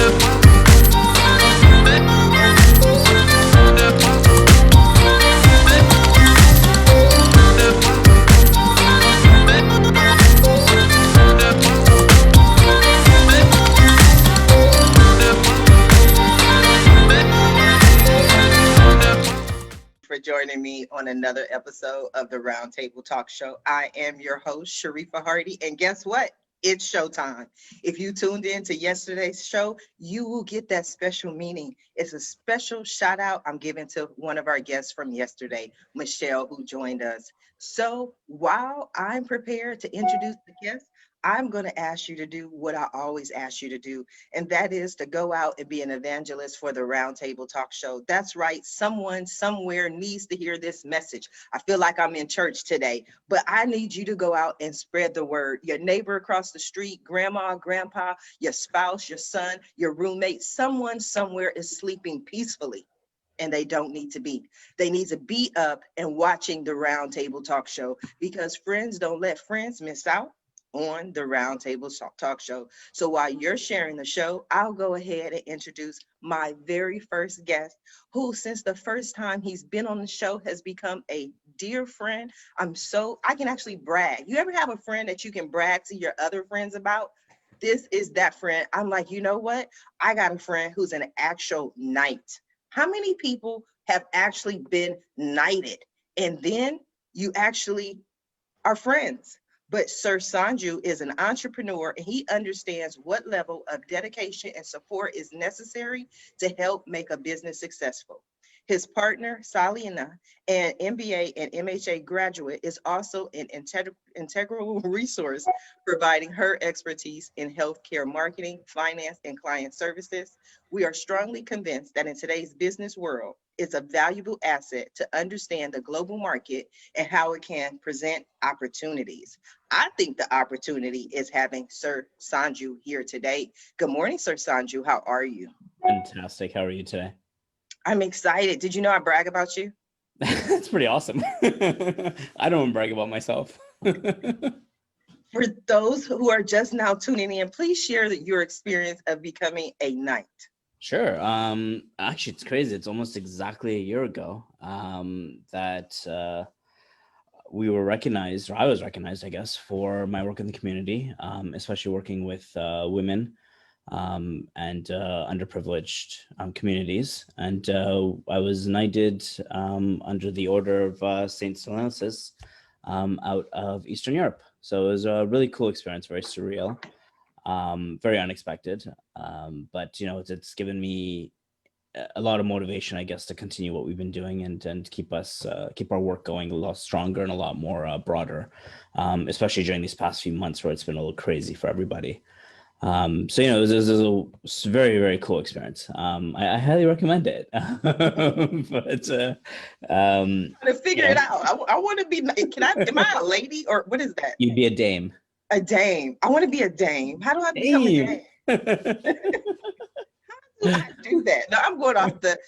For joining me on another episode of the Roundtable Talk Show. I am your host, Sharifa Hardy, and guess what? It's showtime. If you tuned in to yesterday's show, you will get that special meaning. It's a special shout out I'm giving to one of our guests from yesterday, Michelle, who joined us. So while I'm prepared to introduce the guest, I'm going to ask you to do what I always ask you to do, and that is to go out and be an evangelist for the Roundtable Talk Show. That's right. Someone somewhere needs to hear this message. I feel like I'm in church today, but I need you to go out and spread the word. Your neighbor across the street, grandma, grandpa, your spouse, your son, your roommate, someone somewhere is sleeping peacefully. And they don't need to be. They need to be up and watching the Roundtable Talk Show, because friends don't let friends miss out on the Roundtable Talk Show. So while you're sharing the show, I'll go ahead and introduce my very first guest, who since the first time he's been on the show has become a dear friend. I can actually brag. You ever have a friend that you can brag to your other friends about? This is that friend. I'm like, you know what? I got a friend who's an actual knight. How many people have actually been knighted and then you actually are friends? But Sir Sanju is an entrepreneur, and he understands what level of dedication and support is necessary to help make a business successful. His partner, Salina, an MBA and MHA graduate, is also an integral resource, providing her expertise in healthcare marketing, finance, and client services. We are strongly convinced that in today's business world, it's a valuable asset to understand the global market and how it can present opportunities. I think the opportunity is having Sir Sanju here today. Good morning, Sir Sanju. How are you? Fantastic. How are you today? I'm excited. Did you know I brag about you? That's pretty awesome. I don't brag about myself. For those who are just now tuning in, please share your experience of becoming a knight. Sure. Actually, it's crazy. It's almost exactly a year ago that we were recognized, or I was recognized, I guess, for my work in the community, especially working with women and underprivileged communities. And I was knighted under the Order of Saint Stylianides out of Eastern Europe. So it was a really cool experience, very surreal, very unexpected. But you know, it's given me a lot of motivation, I guess, to continue what we've been doing and keep our work going a lot stronger and a lot more broader, especially during these past few months where it's been a little crazy for everybody. So, you know, it was a very, very cool experience. I highly recommend it. But To figure it out. I want to be, am I a lady or what is that? You'd be a dame. A dame. I want to be a dame. How do I become a dame? How do I do that? No, I'm going off the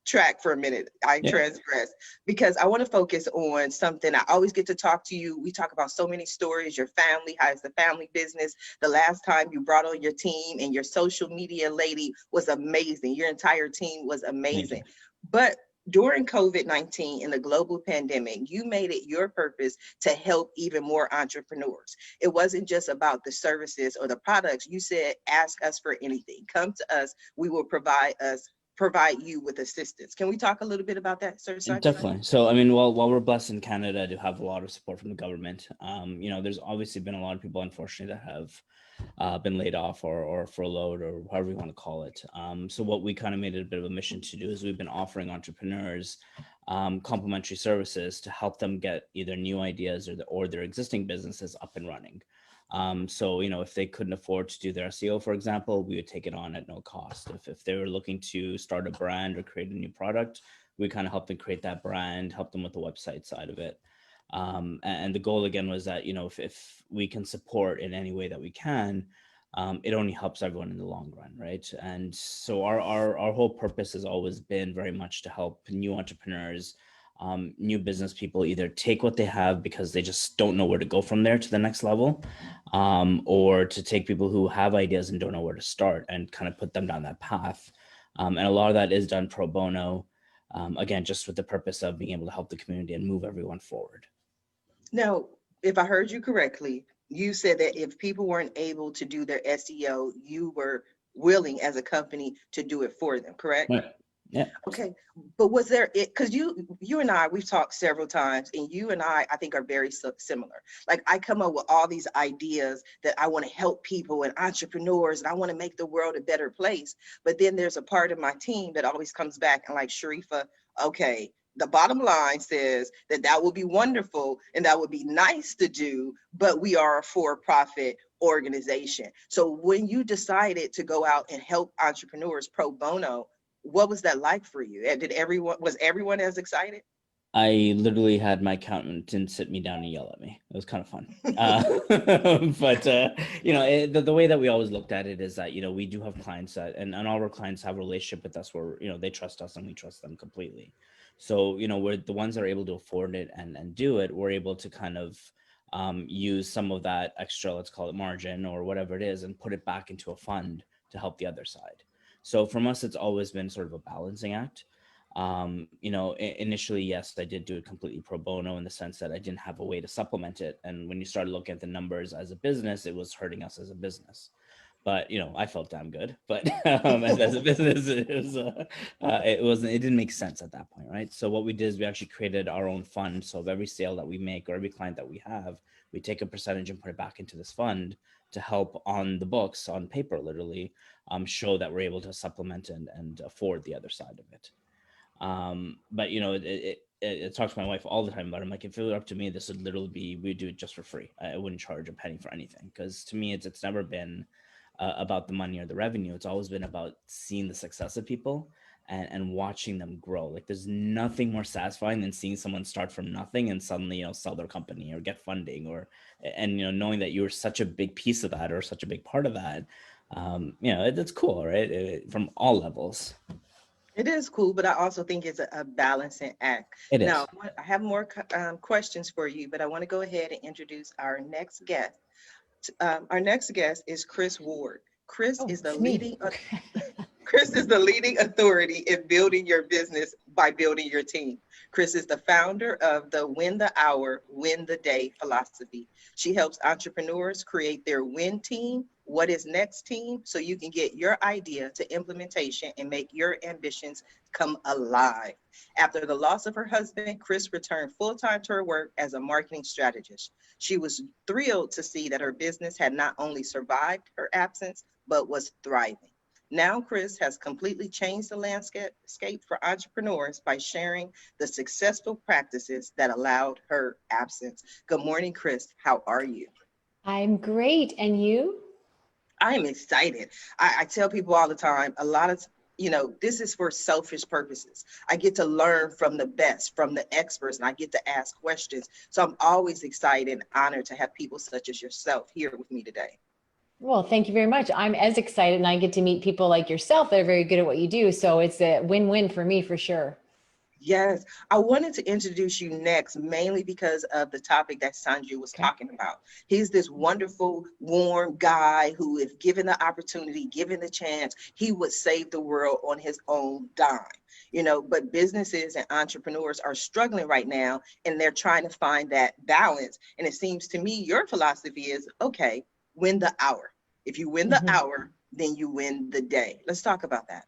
track for a minute. I transgress because I want to focus on something. I always get to talk to you. We talk about so many stories, your family, how it's the family business. The last time you brought on your team and your social media lady was amazing. Your entire team was amazing. But during COVID-19 and the global pandemic, you made it your purpose to help even more entrepreneurs. It wasn't just about the services or the products. You said, ask us for anything. Come to us. We will provide you with assistance. Can we talk a little bit about that, Sir? Definitely. So, I mean, while we're blessed in Canada to have a lot of support from the government, you know, there's obviously been a lot of people, unfortunately, that have been laid off or furloughed or however you want to call it. So what we kind of made it a bit of a mission to do is we've been offering entrepreneurs complimentary services to help them get either new ideas or their existing businesses up and running. So, you know, if they couldn't afford to do their SEO, for example, we would take it on at no cost. If they were looking to start a brand or create a new product, we kind of help them create that brand, help them with the website side of it. And the goal again was that, you know, if we can support in any way that we can, it only helps everyone in the long run, right? And so our whole purpose has always been very much to help new entrepreneurs new business people either take what they have because they just don't know where to go from there to the next level, or to take people who have ideas and don't know where to start and kind of put them down that path. And a lot of that is done pro bono, again, just with the purpose of being able to help the community and move everyone forward. Now, if I heard you correctly, you said that if people weren't able to do their SEO, you were willing as a company to do it for them, correct? Right. Yeah. Okay, but was there because you and I, we've talked several times, and you and I think are very similar. Like, I come up with all these ideas that I want to help people and entrepreneurs, and I want to make the world a better place. But then there's a part of my team that always comes back and like, Sharifa, okay, the bottom line says that that would be wonderful and that would be nice to do, but we are a for-profit organization. So when you decided to go out and help entrepreneurs pro bono, what was that like for you? And was everyone as excited? I literally had my accountant sit me down and yell at me. It was kind of fun. But, the way that we always looked at it is that, we do have clients that, and all our clients have a relationship with us where, they trust us and we trust them completely. So, we're the ones that are able to afford it and do it. We're able to kind of use some of that extra, let's call it margin or whatever it is, and put it back into a fund to help the other side. So from us, it's always been sort of a balancing act. Initially, yes, I did do it completely pro bono in the sense that I didn't have a way to supplement it. And when you started looking at the numbers as a business, it was hurting us as a business. But, I felt damn good. But as a business, it didn't make sense at that point, right? So what we did is we actually created our own fund. So of every sale that we make or every client that we have, we take a percentage and put it back into this fund to help on the books, on paper, literally, show that we're able to supplement and afford the other side of it. But it talks to my wife all the time about it. I'm like, if it were up to me, this would literally be, we'd do it just for free. I wouldn't charge a penny for anything, because to me, it's never been about the money or the revenue. It's always been about seeing the success of people and watching them grow. Like, there's nothing more satisfying than seeing someone start from nothing and suddenly, sell their company or get funding, and knowing that you're such a big piece of that or such a big part of that. It's cool, right? From all levels. It is cool, but I also think it's a balancing act. It is. Now, I have more questions for you, but I want to go ahead and introduce our next guest. Our next guest is Kris Ward. Kris is the leading authority in building your business by building your team. Kris is the founder of the Win the Hour, Win the Day philosophy. She helps entrepreneurs create their WIN team, what is next team, so you can get your idea to implementation and make your ambitions come alive. After the loss of her husband, Kris returned full-time to her work as a marketing strategist. She was thrilled to see that her business had not only survived her absence, but was thriving. Now, Kris has completely changed the landscape for entrepreneurs by sharing the successful practices that allowed her absence. Good morning, Kris. How are you? I'm great. And you? I'm excited. I tell people all the time, a lot of, this is for selfish purposes. I get to learn from the best, from the experts, and I get to ask questions. So I'm always excited and honored to have people such as yourself here with me today. Well, thank you very much. I'm as excited, and I get to meet people like yourself that are very good at what you do. So it's a win-win for me, for sure. Yes, I wanted to introduce you next, mainly because of the topic that Sanju was talking about. He's this wonderful, warm guy who, if given the opportunity, given the chance, he would save the world on his own dime. But businesses and entrepreneurs are struggling right now, and they're trying to find that balance. And it seems to me your philosophy is, okay, win the hour. If you win the hour, then you win the day. Let's talk about that.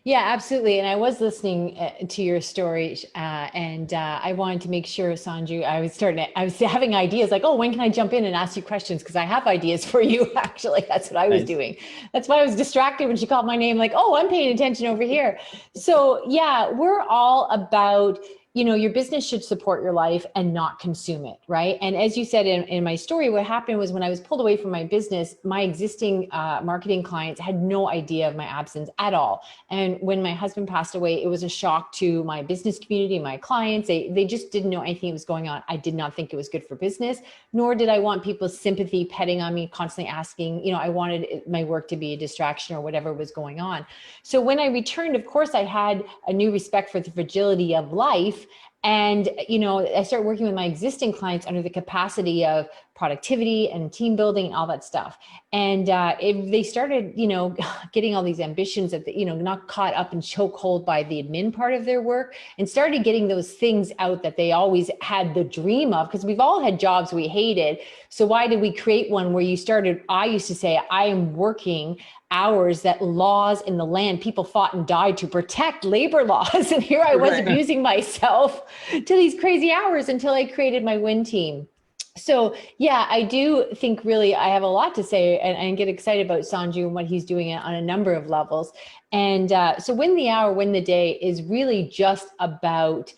Yeah, absolutely. And I was listening to your story, and I wanted to make sure, Sanju, I was having ideas like, oh, when can I jump in and ask you questions? Because I have ideas for you, actually. That's what I was doing. That's why I was distracted when she called my name, like, oh, I'm paying attention over here. So yeah, we're all about, your business should support your life and not consume it, right? And as you said in my story, what happened was when I was pulled away from my business, my existing marketing clients had no idea of my absence at all. And when my husband passed away, it was a shock to my business community, my clients. They just didn't know anything that was going on. I did not think it was good for business, nor did I want people's sympathy petting on me, constantly asking, I wanted my work to be a distraction or whatever was going on. So when I returned, of course, I had a new respect for the fragility of life. And, I started working with my existing clients under the capacity of productivity and team building and all that stuff. And they started, getting all these ambitions that, not caught up and chokehold by the admin part of their work, and started getting those things out that they always had the dream of, because we've all had jobs we hated. So why did we create one where I used to say, I am working hours that laws in the land people fought and died to protect, labor laws. And here I was Right. abusing myself to these crazy hours until I created my W.I.N Team. So yeah, I do think really I have a lot to say and get excited about Sanju and what he's doing on a number of levels. And so Win the Hour, Win the Day is really just about,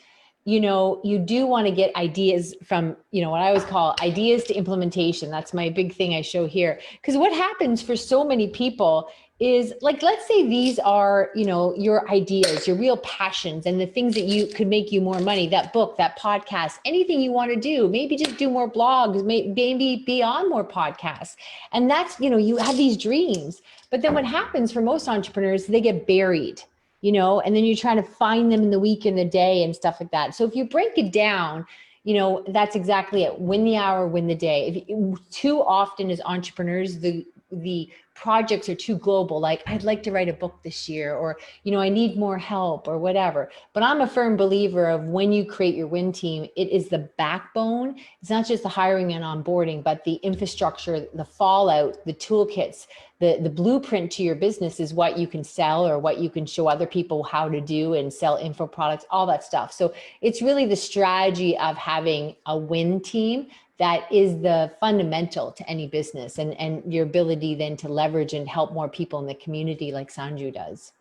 you do want to get ideas from, what I always call ideas to implementation. That's my big thing I show here. Because what happens for so many people is, like, let's say these are, your ideas, your real passions, and the things that you could make you more money, that book, that podcast, anything you want to do, maybe just do more blogs, maybe be on more podcasts. And that's, you have these dreams. But then what happens for most entrepreneurs, they get buried, and then you're trying to find them in the week and the day and stuff like that. So if you break it down, that's exactly it. Win the hour, win the day. Too often as entrepreneurs, the projects are too global. Like, I'd like to write a book this year, or, I need more help or whatever. But I'm a firm believer of when you create your W.I.N Team, it is the backbone. It's not just the hiring and onboarding, but the infrastructure, the fallout, the toolkits, the blueprint to your business is what you can sell or what you can show other people how to do and sell info products, all that stuff. So it's really the strategy of having a W.I.N Team that is the fundamental to any business, and your ability then to leverage and help more people in the community like Sanju does.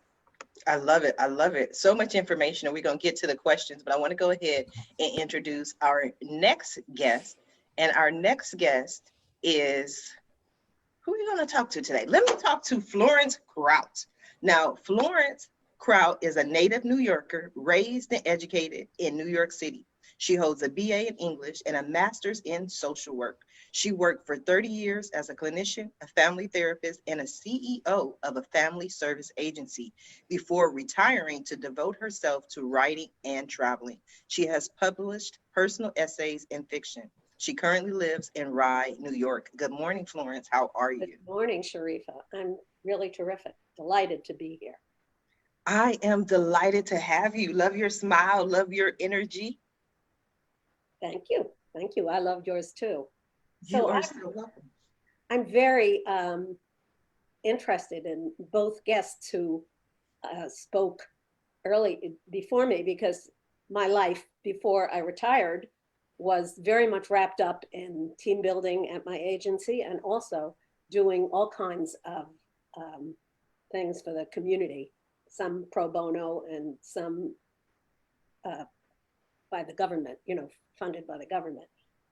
I love it. I love it. So much information, and we're going to get to the questions, but I want to go ahead and introduce our next guest. And our next guest is, who are we going to talk to today? Let me talk to Florence Kraut. Now, Florence Kraut is a native New Yorker, raised and educated in New York City. She holds a BA in English and a master's in social work. She worked for 30 years as a clinician, a family therapist, and a CEO of a family service agency before retiring to devote herself to writing and traveling. She has published personal essays and fiction. She currently lives in Rye, New York. Good morning, Florence. How are you? Good morning, Sharifa. I'm really terrific. Delighted to be here. I am delighted to have you. Love your smile, love your energy. Thank you. Thank you. I loved yours too. You are so welcome. I'm very interested in both guests who spoke early before me, because my life before I retired was very much wrapped up in team building at my agency, and also doing all kinds of things for the community, some pro bono and some by the government, funded by the government.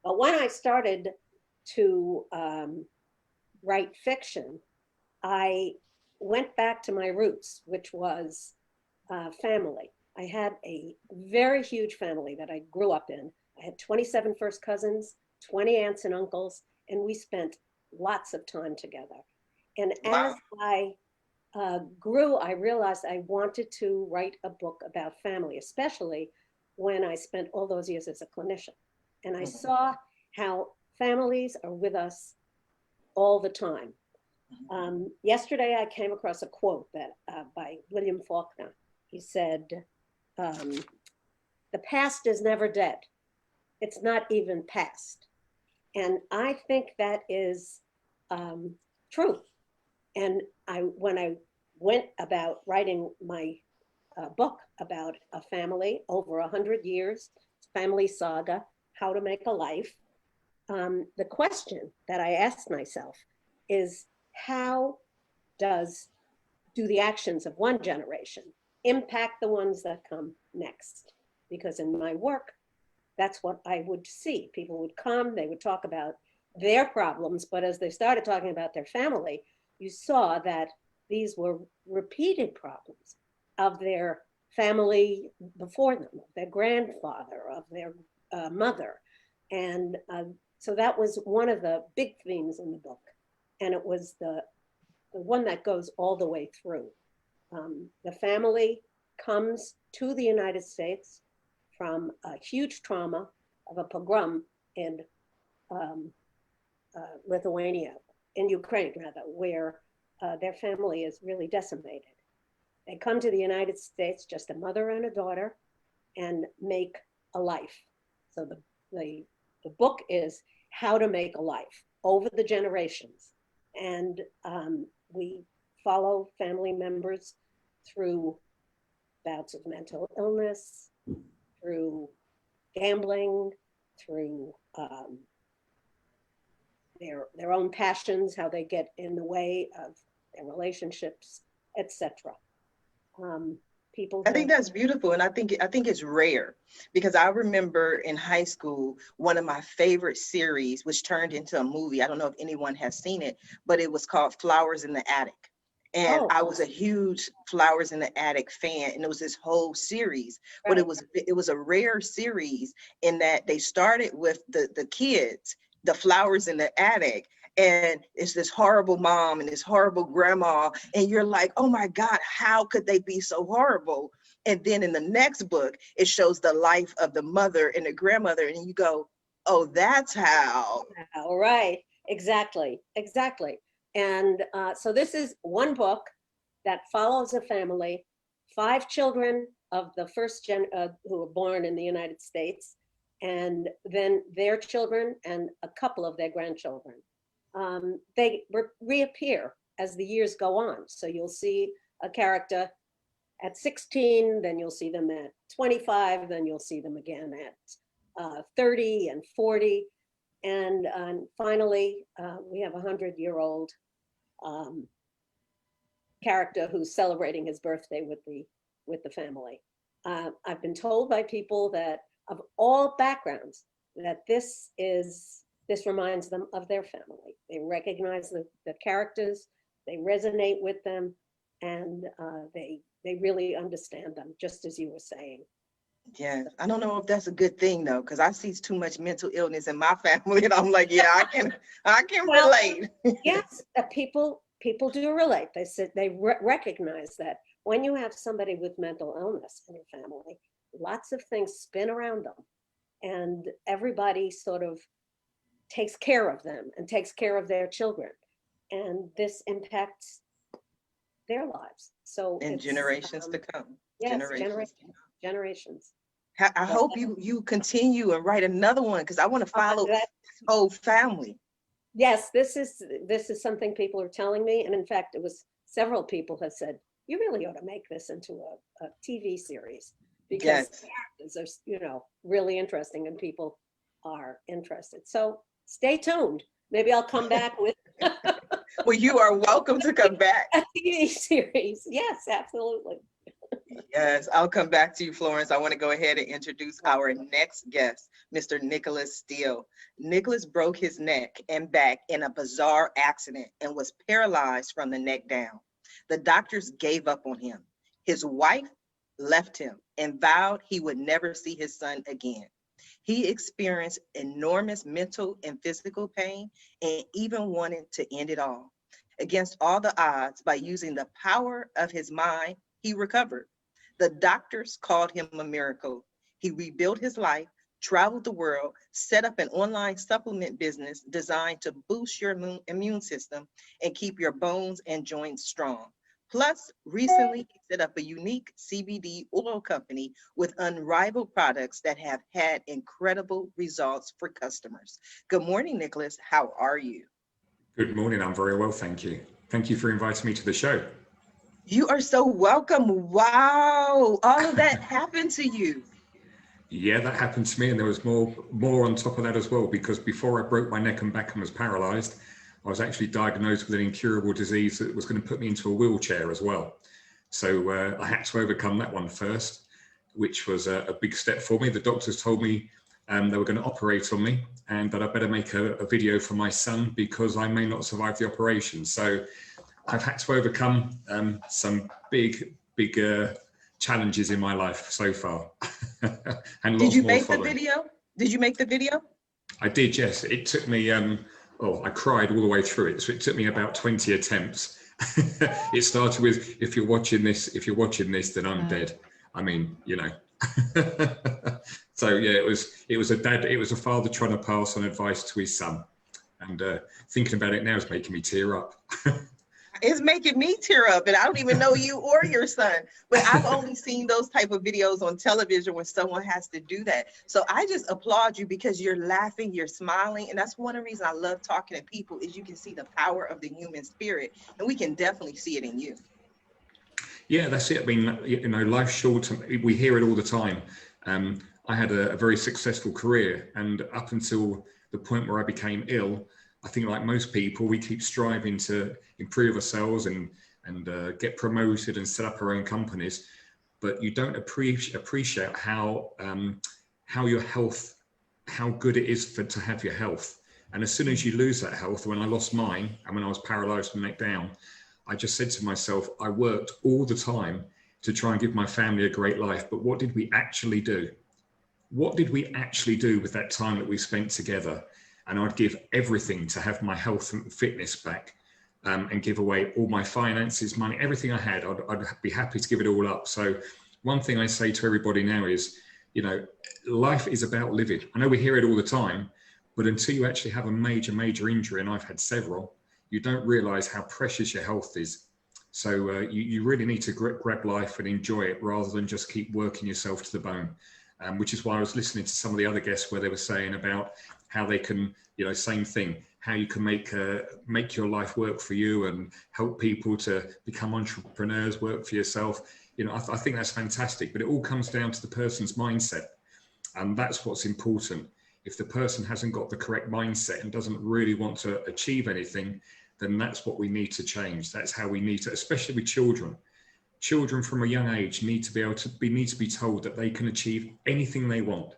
But when I started to write fiction, I went back to my roots, which was family. I had a very huge family that I grew up in. I had 27 first cousins, 20 aunts and uncles, and we spent lots of time together. And as I grew, I realized I wanted to write a book about family, especially when I spent all those years as a clinician. And I saw how families are with us all the time. Yesterday, I came across a quote that by William Faulkner. He said, "The past is never dead. It's not even past." And I think that is true. And when I went about writing my book about a family over 100 years, family saga, how to make a life, the question that I asked myself is, how do the actions of one generation impact the ones that come next? Because in my work, that's what I would see. People would come, they would talk about their problems, but as they started talking about their family, you saw that these were repeated problems of their family before them, of their grandfather, of their mother. And so that was one of the big themes in the book. And it was the one that goes all the way through. The family comes to the United States from a huge trauma of a pogrom in Lithuania, in Ukraine rather, where their family is really decimated. They come to the United States, just a mother and a daughter, and make a life. So the book is how to make a life over the generations. And we follow family members through bouts of mental illness, through gambling, through their own passions, how they get in the way of their relationships, etc. People. I think that's beautiful, and I think it's rare, because I remember in high school one of my favorite series, which turned into a movie. I don't know if anyone has seen it, but it was called Flowers in the Attic. And I was a huge Flowers in the Attic fan, and it was this whole series. Right. But it was a rare series in that they started with the kids, the flowers in the attic, and it's this horrible mom and this horrible grandma, and you're like, oh my God, how could they be so horrible? And then in the next book, it shows the life of the mother and the grandmother, and you go, oh, that's how. All right, exactly. And so this is one book that follows a family, 5 children of the first gen who were born in the United States, and then their children and a couple of their grandchildren. They reappear as the years go on. So you'll see a character at 16, then you'll see them at 25, then you'll see them again at 30 and 40. And finally, we have a 100-year-old character who's celebrating his birthday with the family. I've been told by people that of all backgrounds that this reminds them of their family. They recognize the characters, they resonate with them, and they really understand them, just as you were saying. Yeah, I don't know if that's a good thing though, because I see too much mental illness in my family, and I'm like, yeah, I can relate. Yes, people do relate. They said they recognize that when you have somebody with mental illness in your family, lots of things spin around them, and everybody sort of takes care of them and takes care of their children, and this impacts their lives. So in generations to come. Yes, generations. I hope you continue and write another one, because I want to follow this whole family. Yes, this is something people are telling me, and in fact, it was several people have said, you really ought to make this into a TV series, because the characters are, really interesting, and people are interested. So stay tuned. Maybe I'll come back with. Well, you are welcome to come back. A TV series. Yes, absolutely. Yes, I'll come back to you, Florence. I want to go ahead and introduce our next guest, Mr. Nicholas Steele. Nicholas broke his neck and back in a bizarre accident and was paralyzed from the neck down. The doctors gave up on him. His wife left him and vowed he would never see his son again. He experienced enormous mental and physical pain and even wanted to end it all. Against all the odds, by using the power of his mind, he recovered. The doctors called him a miracle. He rebuilt his life, traveled the world, set up an online supplement business designed to boost your immune system and keep your bones and joints strong. Plus, recently he set up a unique CBD oil company with unrivaled products that have had incredible results for customers. Good morning, Nicholas. How are you? Good morning. I'm very well, thank you. Thank you for inviting me to the show. You are so welcome. Wow, all of that happened to you. Yeah, that happened to me, and there was more on top of that as well, because before I broke my neck and back and was paralyzed, I was actually diagnosed with an incurable disease that was going to put me into a wheelchair as well. So I had to overcome that one first, which was a big step for me. The doctors told me they were going to operate on me and that I better make a video for my son because I may not survive the operation. So I've had to overcome some big challenges in my life so far. And did you make the video? Did you make the video? I did, yes. It took me, I cried all the way through it. So it took me about 20 attempts. It started with, if you're watching this, then I'm dead. I mean, So yeah, it was a father trying to pass on advice to his son, and thinking about it now is making me tear up. It's making me tear up, and I don't even know you or your son, but I've only seen those type of videos on television when someone has to do that. So I just applaud you because you're laughing, you're smiling, and that's one of the reasons I love talking to people is you can see the power of the human spirit, and we can definitely see it in you. Yeah, that's it. I mean, you know, life's short. We hear it all the time. I had a very successful career, and up until the point where I became ill, I think like most people, we keep striving to improve ourselves and get promoted and set up our own companies, but you don't appreciate how your health, how good it is to have your health. And as soon as you lose that health, when I lost mine and when I was paralyzed from the neck down, I just said to myself, I worked all the time to try and give my family a great life, but what did we actually do? What did we actually do with that time that we spent together? And I'd give everything to have my health and fitness back, and give away all my finances, money, everything I had. I'd be happy to give it all up. So one thing I say to everybody now is, you know, life is about living. I know we hear it all the time, but until you actually have a major injury, and I've had several, you don't realize how precious your health is. So you really need to grab life and enjoy it rather than just keep working yourself to the bone. Which is why I was listening to some of the other guests where they were saying about how they can, you know, same thing, how you can make your life work for you and help people to become entrepreneurs, work for yourself. You know, I think that's fantastic, but it all comes down to the person's mindset. And that's what's important. If the person hasn't got the correct mindset and doesn't really want to achieve anything, then that's what we need to change. That's how we need to, especially with children. Children from a young age need to be told that they can achieve anything they want.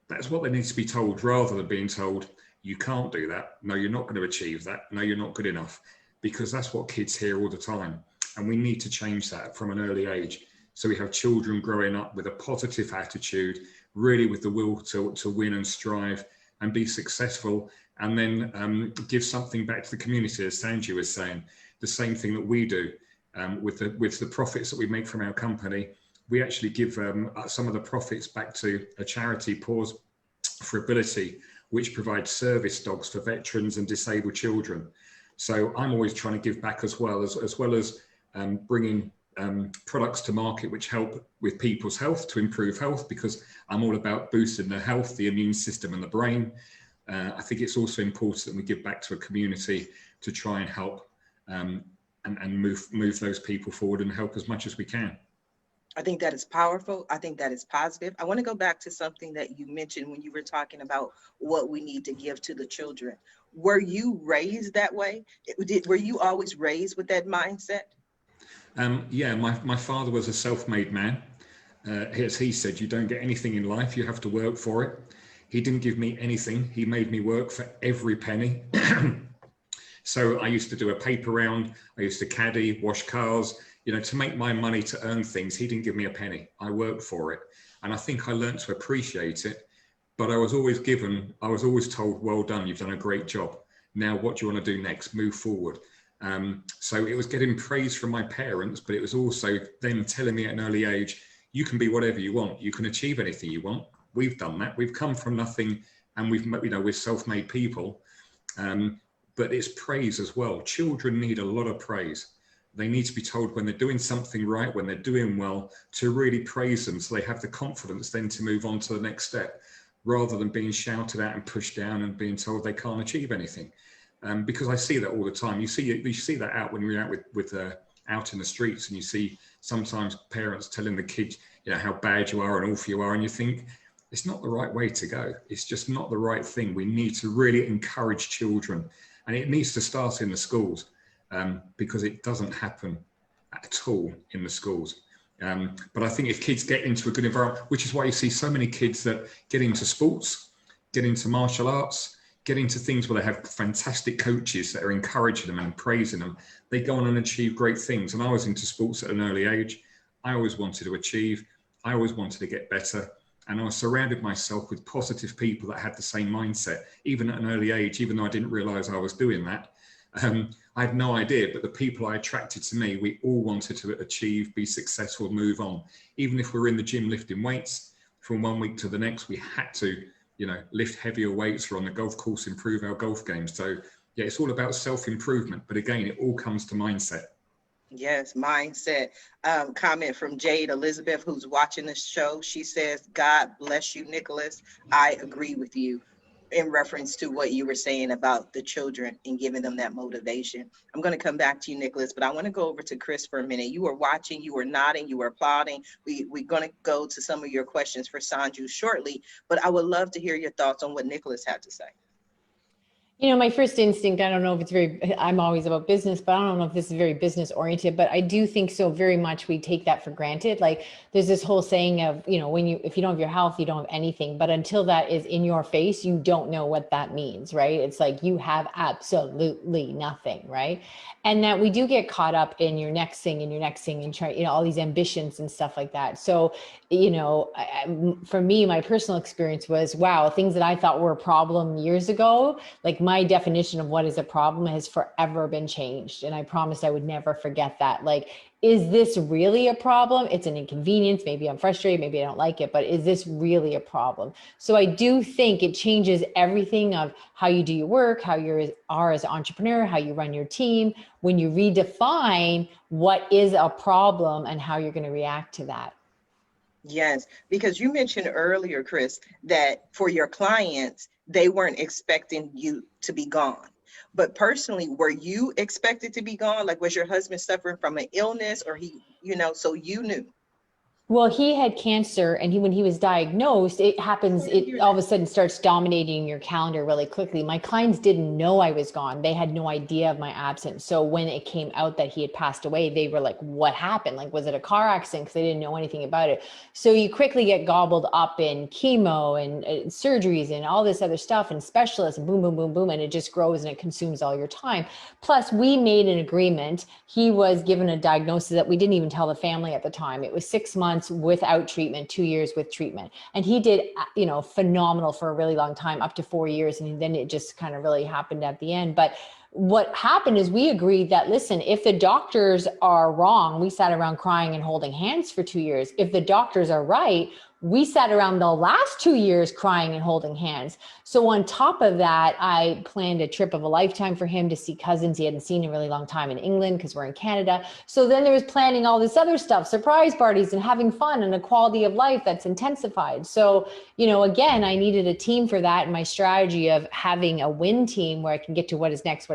That's what they need to be told, rather than being told, you can't do that. No, you're not going to achieve that. No, you're not good enough, because that's what kids hear all the time. And we need to change that from an early age. So we have children growing up with a positive attitude, really with the will to win and strive and be successful, and then give something back to the community, as Sanju was saying, the same thing that we do. With the profits that we make from our company, we actually give some of the profits back to a charity, Paws for Ability, which provides service dogs for veterans and disabled children. So I'm always trying to give back as well as bringing products to market which help with people's health, to improve health, because I'm all about boosting the health, the immune system and the brain. I think it's also important that we give back to a community to try and help and move those people forward and help as much as we can. I think that is powerful. I think that is positive. I want to go back to something that you mentioned when you were talking about what we need to give to the children. Were you raised that way? Were you always raised with that mindset? Yeah, my father was a self-made man. As he said, you don't get anything in life, you have to work for it. He didn't give me anything. He made me work for every penny. So I used to do a paper round, I used to caddy, wash cars, you know, to make my money, to earn things. He didn't give me a penny. I worked for it. And I think I learned to appreciate it, but I was always told, well done, you've done a great job. Now, what do you want to do next? Move forward. So it was getting praise from my parents, but it was also them telling me at an early age, you can be whatever you want. You can achieve anything you want. We've done that. We've come from nothing, and we're self-made people. But it's praise as well. Children need a lot of praise. They need to be told when they're doing something right, when they're doing well, to really praise them, so they have the confidence then to move on to the next step, rather than being shouted at and pushed down and being told they can't achieve anything. Because I see that all the time. You see that out when you're out in the streets, and you see sometimes parents telling the kids, you know, how bad you are and awful you are, and you think it's not the right way to go. It's just not the right thing. We need to really encourage children. And it needs to start in the schools, because it doesn't happen at all in the schools. But I think if kids get into a good environment, which is why you see so many kids that get into sports, get into martial arts, get into things where they have fantastic coaches that are encouraging them and praising them, they go on and achieve great things. And I was into sports at an early age. I always wanted to achieve. I always wanted to get better. And I surrounded myself with positive people that had the same mindset, even at an early age, even though I didn't realize I was doing that. I had no idea, but the people I attracted to me, we all wanted to achieve, be successful, move on. Even if we were in the gym lifting weights, from one week to the next, we had to, you know, lift heavier weights, or on the golf course, improve our golf game. So yeah, it's all about self-improvement. But again, it all comes to mindset. Yes, mindset. Comment from Jade Elizabeth, who's watching this show. She says, God bless you, Nicholas. I agree with you in reference to what you were saying about the children and giving them that motivation. I'm going to come back to you, Nicholas, but I want to go over to Kris for a minute. You were watching, you were nodding, you were applauding. We're going to go to some of your questions for Sanju shortly, but I would love to hear your thoughts on what Nicholas had to say. You know, my first instinct, I don't know if it's I'm always about business, but I don't know if this is very business oriented, but I do think so very much we take that for granted. Like there's this whole saying of, you know, if you don't have your health, you don't have anything, but until that is in your face, you don't know what that means, right? It's like you have absolutely nothing, right? And that we do get caught up in your next thing and try, you know, all these ambitions and stuff like that. So, you know, for me, my personal experience was, wow, things that I thought were a problem years ago, like my definition of what is a problem has forever been changed. And I promised I would never forget that. Like, is this really a problem? It's an inconvenience. Maybe I'm frustrated. Maybe I don't like it, but is this really a problem? So I do think it changes everything of how you do your work, how you are as an entrepreneur, how you run your team, when you redefine what is a problem and how you're going to react to that. Yes, because you mentioned earlier, Kris, that for your clients, they weren't expecting you to be gone. But personally, were you expected to be gone? Like, was your husband suffering from an illness, or he, you know, so you knew? Well, he had cancer, and when he was diagnosed, it happens, it all of a sudden starts dominating your calendar really quickly. My clients didn't know I was gone. They had no idea of my absence. So when it came out that he had passed away, they were like, what happened? Like, was it a car accident? Because they didn't know anything about it. So you quickly get gobbled up in chemo and surgeries and all this other stuff and specialists and boom, boom, boom, boom. And it just grows and it consumes all your time. Plus, we made an agreement. He was given a diagnosis that we didn't even tell the family at the time. It was 6 months without treatment, 2 years with treatment. And he did, you know, phenomenal for a really long time, up to 4 years. And then it just kind of really happened at the end. But what happened is we agreed that, listen, if the doctors are wrong, we sat around crying and holding hands for 2 years. If the doctors are right, we sat around the last 2 years crying and holding hands. So on top of that, I planned a trip of a lifetime for him to see cousins he hadn't seen in a really long time in England, because we're in Canada. So then there was planning all this other stuff, surprise parties and having fun and a quality of life that's intensified. So, you know, again, I needed a team for that. And my strategy of having a WIN team where I can get to what is next,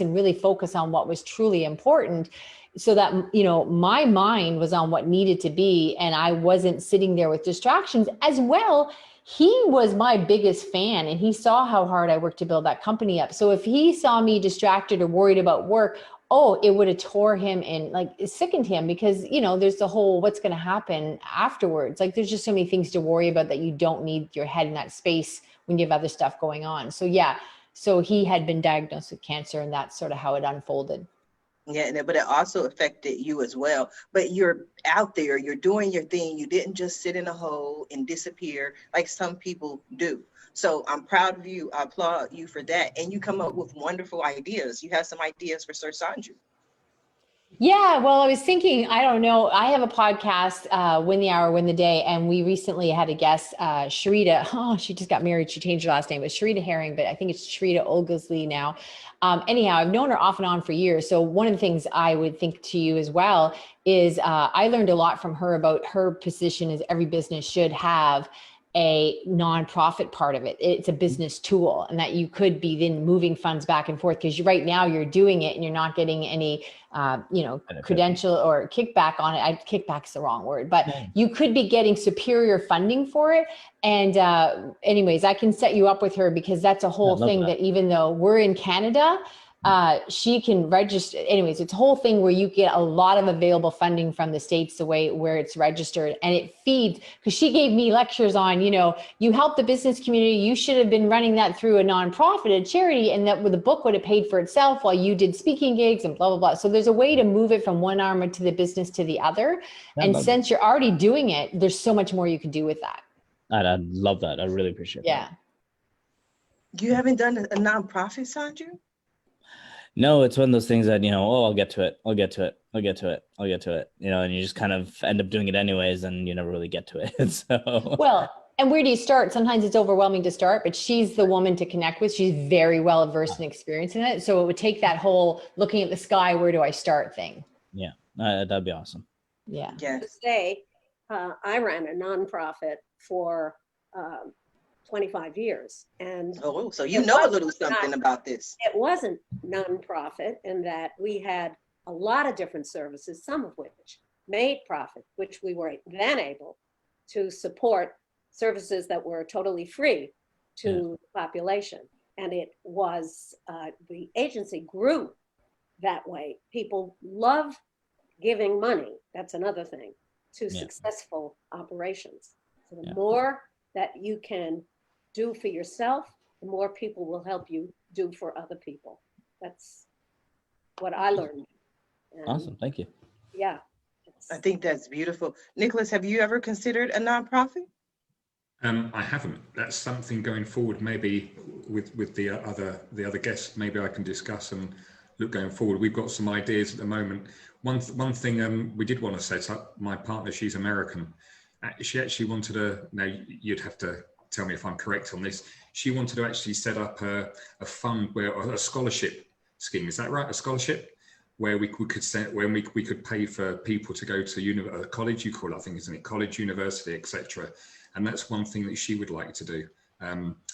and really focus on what was truly important, so that, you know, my mind was on what needed to be, and I wasn't sitting there with distractions as well. He was my biggest fan, and he saw how hard I worked to build that company up. So if he saw me distracted or worried about work, oh, it would have tore him and like sickened him, because, you know, there's the whole, what's going to happen afterwards. Like, there's just so many things to worry about that you don't need your head in that space when you have other stuff going on. So yeah, so he had been diagnosed with cancer, and that's sort of how it unfolded. Yeah, but it also affected you as well. But you're out there, you're doing your thing. You didn't just sit in a hole and disappear like some people do. So I'm proud of you. I applaud you for that. And you come up with wonderful ideas. You have some ideas for Sir Sanju. Yeah, well, I was thinking, I don't know, I have a podcast, Win the Hour, Win the Day, and we recently had a guest, Sharita. Oh, she just got married. She changed her last name. It was Sharita Herring, but I think it's Sharita Olgasley now. Anyhow, I've known her off and on for years. So one of the things I would think to you as well is I learned a lot from her about her position as every business should have a nonprofit part of it. It's a business tool, and that you could be then moving funds back and forth, because right now you're doing it and you're not getting any, you know, credential or kickback on it. Kickback's the wrong word, but you could be getting superior funding for it. And anyways, I can set you up with her, because that's a whole thing that even though we're in Canada, she can register. Anyways, it's a whole thing where you get a lot of available funding from the States, the way where it's registered, and it feeds, because she gave me lectures on, you know, you help the business community. You should have been running that through a nonprofit, a charity, and that the book would have paid for itself while you did speaking gigs and blah, blah, blah. So there's a way to move it from one arm to the business to the other. And since you're already doing it, there's so much more you can do with that. I love that. I really appreciate that. Yeah. You haven't done a nonprofit, Sanju? No, it's one of those things that, oh, I'll get to it. I'll get to it. I'll get to it. I'll get to it. And you just kind of end up doing it anyways, and you never really get to it. So, Well, and where do you start? Sometimes it's overwhelming to start, but she's the woman to connect with. She's very well versed and experienced in it. So it would take that whole looking at the sky, where do I start thing. yeah, that'd be awesome. Yeah. Yeah. To say, I ran a nonprofit for 25 years. And Oh, so you know a little something about this. it wasn't nonprofit in that we had a lot of different services, some of which made profit, which we were then able to support services that were totally free to the population. And it was, the agency grew that way. People love giving money. That's another thing to successful operations. So the more that you can do for yourself, the more people will help you do for other people. That's what I learned. And Awesome. Thank you. yeah. I think that's beautiful. Nicholas, have you ever considered a nonprofit? I haven't. That's something going forward, maybe with the other guests, maybe I can discuss and look going forward. We've got some ideas at the moment. One thing we did want to set up, my partner, she's American. She actually wanted now you'd have to tell me if I'm correct on this. She wanted to actually set up a fund or a scholarship scheme. Is that right? A scholarship where we could set, when we could pay for people to go to college, you call it, I think, isn't it? College, university, etc. And that's one thing that she would like to do.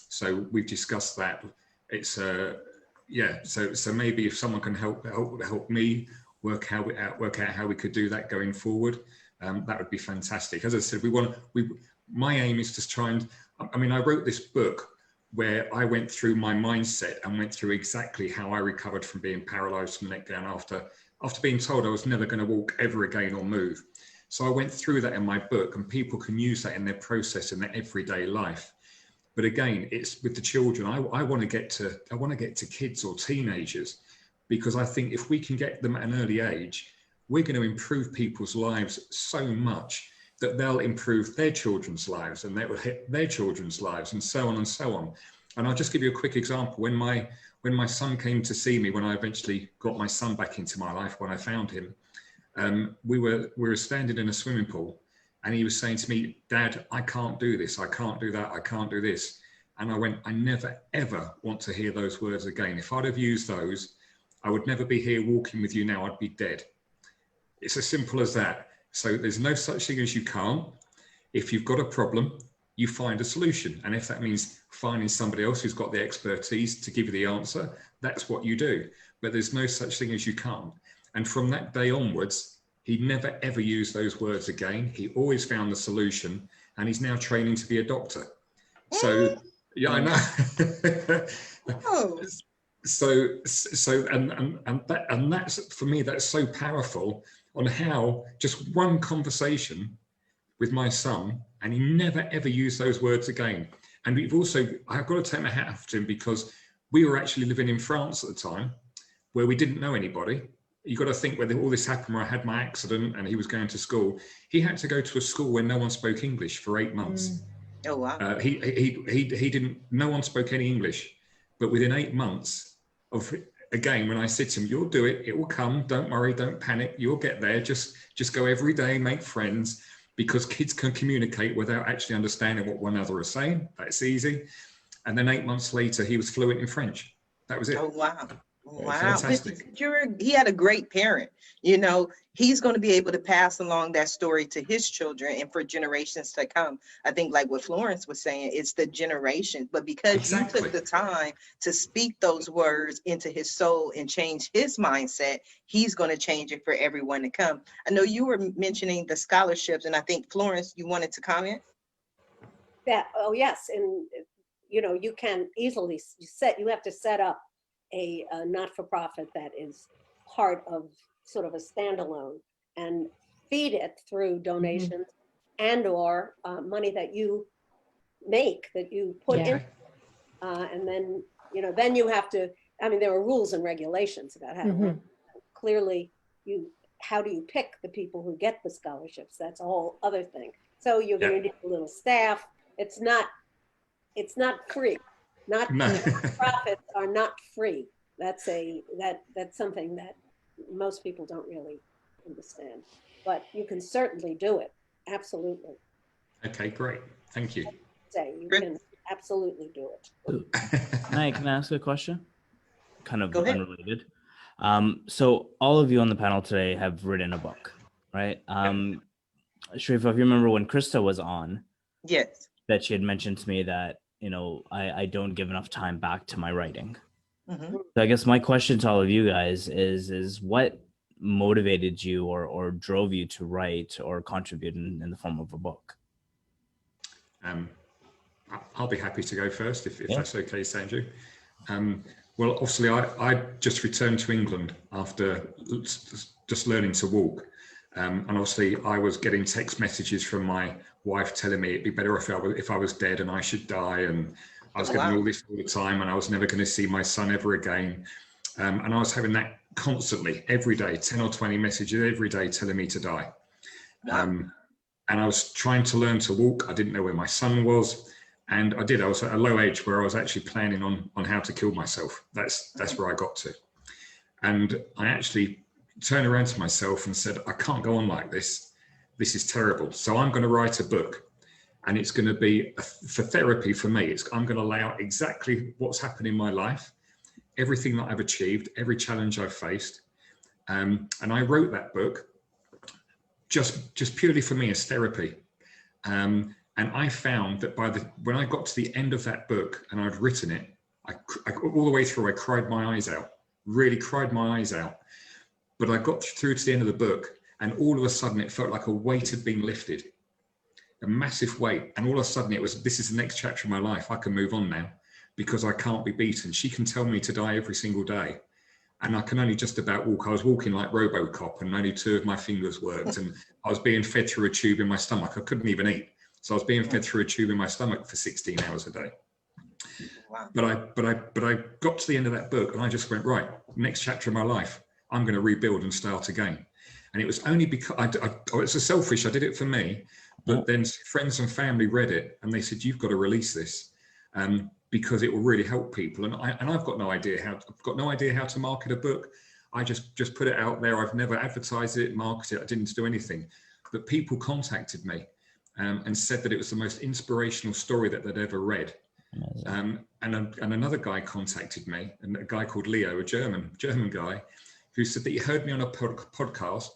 So we've discussed that. It's so maybe if someone can help me work out how we could do that going forward, that would be fantastic. As I said, my aim is to try and, I wrote this book where I went through my mindset and went through exactly how I recovered from being paralyzed from the neck down after being told I was never going to walk ever again or move. So I went through that in my book, and people can use that in their process in their everyday life. But again, it's with the children. I want to get to kids or teenagers, because I think if we can get them at an early age, we're going to improve people's lives so much that they'll improve their children's lives, and that will hit their children's lives, and so on and so on. And I'll just give you a quick example. When my son came to see me, when I eventually got my son back into my life, when I found him, we were standing in a swimming pool, and he was saying to me, "Dad, I can't do this. I can't do that. I can't do this." And I went, "I never, ever want to hear those words again. If I'd have used those, I would never be here walking with you now. I'd be dead." It's as simple as that. So there's no such thing as you can't. If you've got a problem, you find a solution. And if that means finding somebody else who's got the expertise to give you the answer, that's what you do. But there's no such thing as you can't. And from that day onwards, he never, ever used those words again. He always found the solution, and he's now training to be a doctor. So, yeah, I know. Oh. And that's, for me, that's so powerful on how just one conversation with my son, and he never, ever used those words again. And I've got to take my hat off to him, because we were actually living in France at the time, where we didn't know anybody. You got to think, when all this happened, where I had my accident and he was going to school, he had to go to a school where no one spoke English for 8 months. Oh, wow. He didn't, no one spoke any English, but within 8 months of, again, when I said to him, "You'll do it, it will come, don't worry, don't panic, you'll get there, just go every day, make friends," because kids can communicate without actually understanding what one another is saying. That's easy. And then 8 months later, he was fluent in French. That was it. Oh, wow. Wow. Fantastic. He had a great parent. He's going to be able to pass along that story to his children and for generations to come. I think, like what Florence was saying, it's the generation. But because you took the time to speak those words into his soul and change his mindset, he's going to change it for everyone to come. I know you were mentioning the scholarships, and I think, Florence, you wanted to comment? Oh, yes. And, you can easily you have to set up a not-for-profit that is part of sort of a standalone, and feed it through donations and or money that you make, that you put in. And then, then you have to, there are rules and regulations about how to run. Clearly, how do you pick the people who get the scholarships? That's a whole other thing. So you're going to need a little staff. It's not free. Profits are not free. That's something that most people don't really understand, but you can certainly do it. Absolutely. Okay, great. Thank you. Say you Kris? can absolutely do it. Can I ask a question? Kind of Go ahead. unrelated. So all of you on the panel today have written a book, right? Sharifa, if you remember when Krista was on, Yes. that she had mentioned to me that, I don't give enough time back to my writing. Mhm. So I guess my question to all of you guys is what motivated you or drove you to write or contribute in the form of a book? I'll be happy to go first if Yeah. that's okay, Sanju. Well, obviously, I just returned to England after just learning to walk. And obviously, I was getting text messages from my wife telling me it'd be better if I was dead and I should die. And I was getting all this all the time, and I was never going to see my son ever again. And I was having that constantly, every day, 10 or 20 messages every day telling me to die. Wow. And I was trying to learn to walk. I didn't know where my son was. And I did. I was at a low age where I was actually planning on how to kill myself. That's where I got to. And I actually turned around to myself and said, I can't go on like this. This is terrible. So I'm going to write a book, and it's going to be for therapy for me. I'm going to lay out exactly what's happened in my life, everything that I've achieved, every challenge I've faced. And I wrote that book just purely for me as therapy. And I found that when I got to the end of that book and I'd written it, I all the way through, I cried my eyes out, really cried my eyes out. But I got through to the end of the book, and all of a sudden it felt like a weight had been lifted, a massive weight. And all of a sudden this is the next chapter of my life. I can move on now because I can't be beaten. She can tell me to die every single day, and I can only just about walk. I was walking like RoboCop, and only 2 of my fingers worked, and I was being fed through a tube in my stomach. I couldn't even eat. So I was being fed through a tube in my stomach for 16 hours a day. Wow. But I got to the end of that book, and I just went, right, next chapter of my life, I'm going to rebuild and start again. And it was only because it's a selfish, I did it for me, but then friends and family read it and they said, you've got to release this because it will really help people. And I've got no idea how to market a book. I just put it out there. I've never advertised it, marketed it. I didn't do anything, but people contacted me and said that it was the most inspirational story that they'd ever read. And another guy contacted me, and a guy called Leo, a German guy, who said that he heard me on a podcast.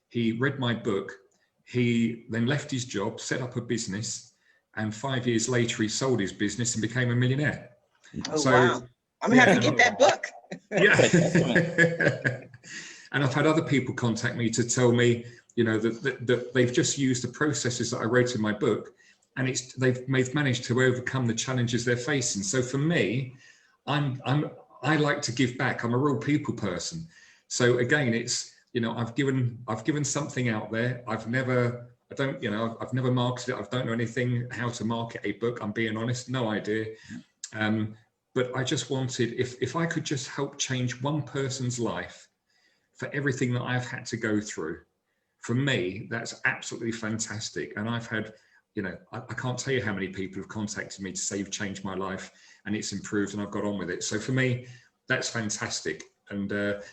He read my book. He then left his job, set up a business, and 5 years later he sold his business and became a millionaire. Oh, wow. I'm gonna have to get that book. Yeah. And I've had other people contact me to tell me, that they've just used the processes that I wrote in my book, and they've managed to overcome the challenges they're facing. So for me, I like to give back. I'm a real people person. So again, it's, I've given something out there. I've never marketed it. I don't know anything how to market a book. I'm being honest, no idea. But I just wanted, if I could just help change one person's life for everything that I've had to go through, for me, that's absolutely fantastic. And I've had, I can't tell you how many people have contacted me to say you've changed my life and it's improved and I've got on with it. So for me, that's fantastic. And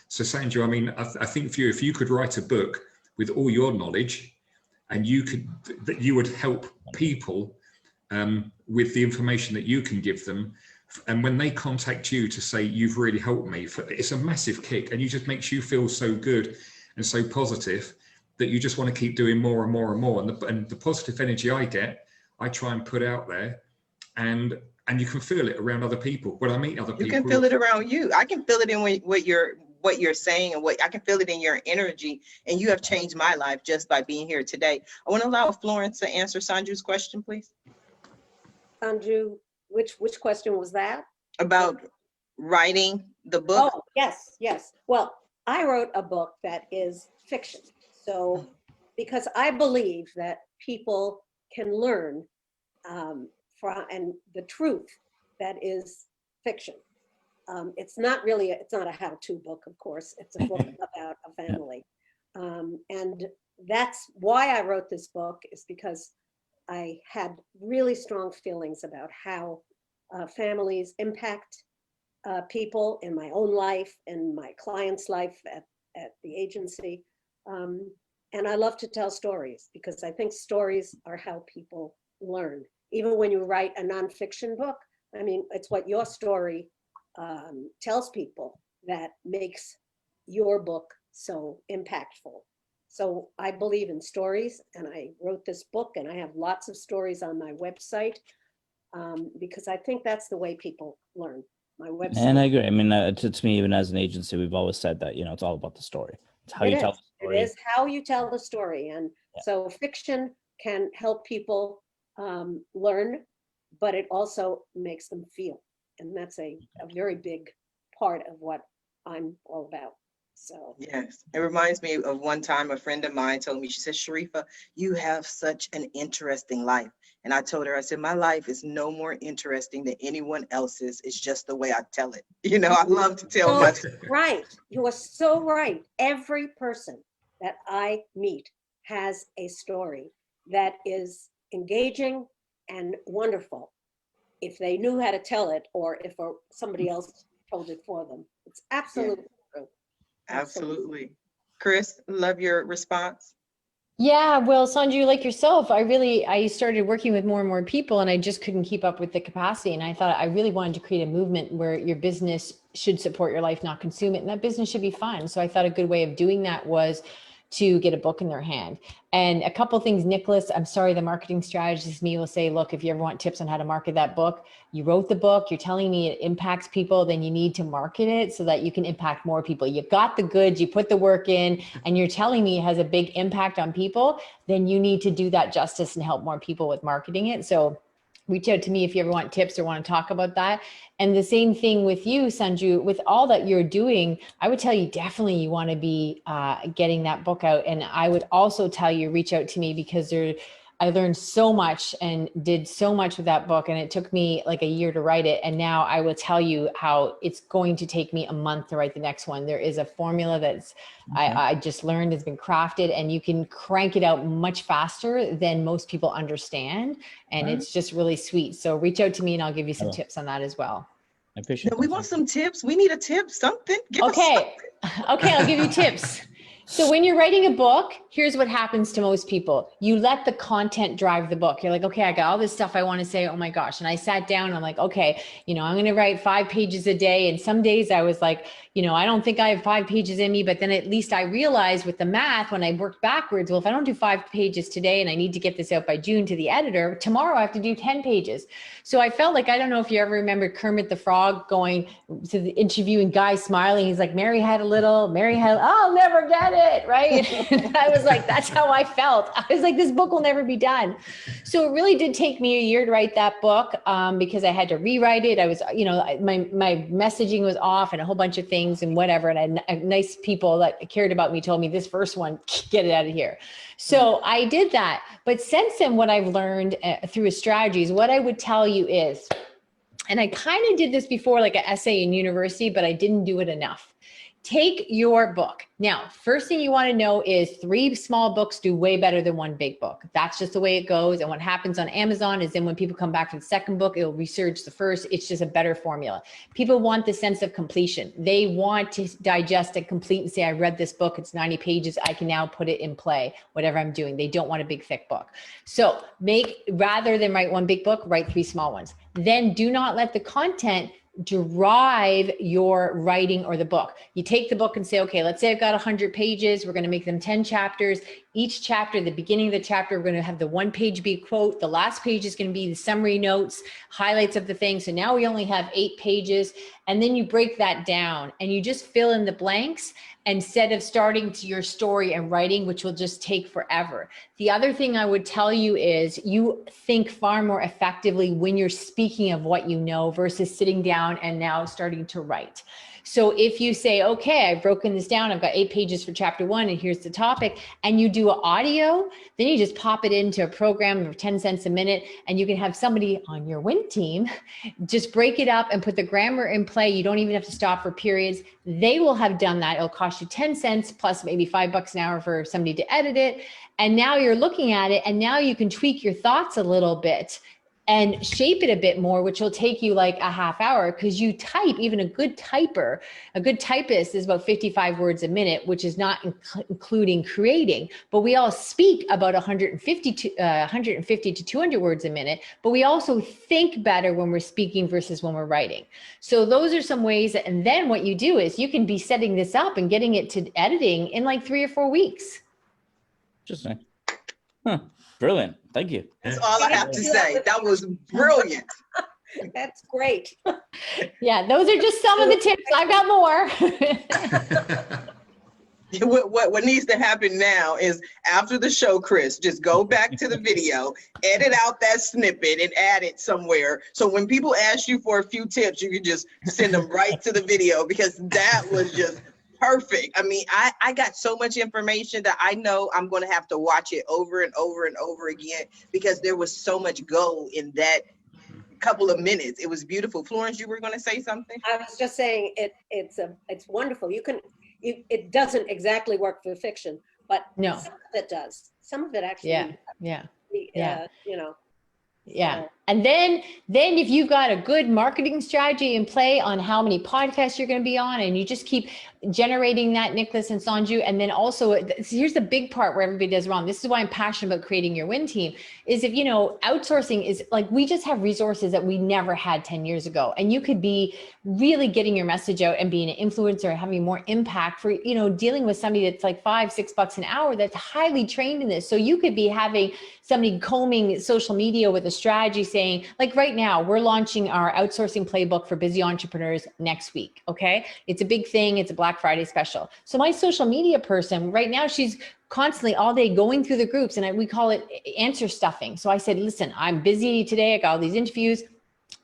so Sanju, I mean, I think for you, if you could write a book with all your knowledge and you would help people with the information that you can give them. And when they contact you to say, you've really helped me, it's a massive kick, and it just makes you feel so good and so positive that you just want to keep doing more and more and more. And the positive energy I get, I try and put out there, and you can feel it around other people. When I meet other people, You can feel it around you. I can feel it in what you're saying, and I can feel it in your energy. And you have changed my life just by being here today. I want to allow Florence to answer Sanju's question, please. Sanju, which question was that? About writing the book. Oh, yes. Well, I wrote a book that is fiction. So, because I believe that people can learn from and the truth that is fiction. It's not a how-to book, of course. It's a book about a family. And that's why I wrote this book, is because I had really strong feelings about how families impact people in my own life and my clients' life at the agency. And I love to tell stories because I think stories are how people learn. Even when you write a nonfiction book, I mean, it's what your story tells people that makes your book so impactful. So I believe in stories, and I wrote this book, and I have lots of stories on my website because I think that's the way people learn. My website. And I agree. I mean, to me, even as an agency, we've always said that, you know, it's all about the story. It's how you tell the story. It is how you tell the story. And so fiction can help people learn, but it also makes them feel. And that's a very big part of what I'm all about. So yes, it reminds me of one time a friend of mine told me, she said, Sharifa, you have such an interesting life. And I told her, I said, my life is no more interesting than anyone else's. It's just the way I tell it. You know, I love to tell my story. Right. You are so right. Every person that I meet has a story that is engaging and wonderful if they knew how to tell it or if somebody else told it for them. It's absolutely true. Absolutely. Kris, love your response. Yeah, well, Sanju, like yourself, I started working with more and more people and I just couldn't keep up with the capacity. And I thought I really wanted to create a movement where your business should support your life, not consume it. And that business should be fun. So I thought a good way of doing that was to get a book in their hand. And a couple of things, Nicholas, I'm sorry, the marketing strategist me will say, look, if you ever want tips on how to market that book, you wrote the book, you're telling me it impacts people, then you need to market it so that you can impact more people. You got the goods, you put the work in, and you're telling me it has a big impact on people, then you need to do that justice and help more people with marketing it. So reach out to me if you ever want tips or want to talk about that. And the same thing with you, Sanju, with all that you're doing, I would tell you definitely you want to be getting that book out. And I would also tell you, reach out to me because I learned so much and did so much with that book. And it took me like a year to write it. And now I will tell you how it's going to take me a month to write the next one. There is a formula that's I just learned has been crafted and you can crank it out much faster than most people understand. And it's just really sweet. So reach out to me and I'll give you some tips on that as well. I appreciate No, we want some tips. We need a tip, something. Give us Okay. something. Okay, I'll give you tips. So when you're writing a book, here's what happens to most people. You let the content drive the book. You're like, okay, I got all this stuff I want to say. Oh my gosh. And I sat down and I'm like, okay, I'm going to write 5 pages a day. And some days I was like, I don't think I have 5 pages in me, but then at least I realized with the math, when I worked backwards, well, if I don't do 5 pages today and I need to get this out by June to the editor, tomorrow I have to do 10 pages. So I felt like, I don't know if you ever remember Kermit the Frog going to the interview and Guy smiling. He's like, Mary had, I'll never get it. Right. And I was like, that's how I felt. I was like, this book will never be done. So it really did take me a year to write that book because I had to rewrite it. I was, my messaging was off and a whole bunch of things and whatever. And I had nice people that cared about me told me this first one, get it out of here. So I did that. But since then, what I've learned through strategies, what I would tell you is, and I kind of did this before, like an essay in university, but I didn't do it enough. Take your book. Now, first thing you want to know is 3 small books do way better than 1 big book. That's just the way it goes. And what happens on Amazon is then when people come back for the second book, it'll research the first. It's just a better formula. People want the sense of completion. They want to digest and complete and say, I read this book. It's 90 pages. I can now put it in play, whatever I'm doing. They don't want a big, thick book. So rather than write 1 big book, write 3 small ones. Then do not let the content drive your writing or the book. You take the book and say, okay, let's say I've got 100 pages. We're going to make them 10 chapters. Each chapter, the beginning of the chapter, we're going to have the 1 page be a quote. The last page is going to be the summary notes, highlights of the thing. So now we only have 8 pages. And then you break that down and you just fill in the blanks instead of starting to your story and writing, which will just take forever. The other thing I would tell you is you think far more effectively when you're speaking of what you know versus sitting down and now starting to write. So if you say, okay, I've broken this down, I've got 8 pages for chapter 1 and here's the topic, and you do an audio, then you just pop it into a program for 10 cents a minute and you can have somebody on your W.I.N team just break it up and put the grammar in play. You don't even have to stop for periods. They will have done that. It'll cost you 10 cents plus maybe $5 an hour for somebody to edit it. And now you're looking at it and now you can tweak your thoughts a little bit and shape it a bit more, which will take you like a half hour, because you type, even a good typist is about 55 words a minute, which is not including creating, but we all speak about 150 to 200 words a minute, but we also think better when we're speaking versus when we're writing. So those are some ways and then what you do is you can be setting this up and getting it to editing in like 3 or 4 weeks. Interesting. Huh. Brilliant. Thank you. That's all I have to say. That was brilliant. That's great. Yeah, those are just some of the tips. I've got more. What needs to happen now is after the show, Kris, just go back to the video, edit out that snippet and add it somewhere. So when people ask you for a few tips, you can just send them right to the video, because that was just perfect. I mean, I got so much information that I know I'm going to have to watch it over and over and over again, because there was so much gold in that couple of minutes. It was beautiful. Florence, you were going to say something? I was just saying it's wonderful. It doesn't exactly work for fiction, but No. some of it does. Some of it actually, Yeah. you know. Yeah. So, And then if you've got a good marketing strategy in play on how many podcasts you're going to be on, and you just keep generating that, Nicholas and Sanju. And then also, here's the big part where everybody does wrong. This is why I'm passionate about creating your WIN team, is if, outsourcing is like, we just have resources that we never had 10 years ago. And you could be really getting your message out and being an influencer, having more impact for, dealing with somebody that's like $5-6 an hour, that's highly trained in this. So you could be having somebody combing social media with a strategy, saying, like right now, we're launching our outsourcing playbook for busy entrepreneurs next week. Okay. It's a big thing. It's a Black Friday special. So my social media person right now, she's constantly all day going through the groups, and we call it answer stuffing. So I said, listen, I'm busy today. I got all these interviews.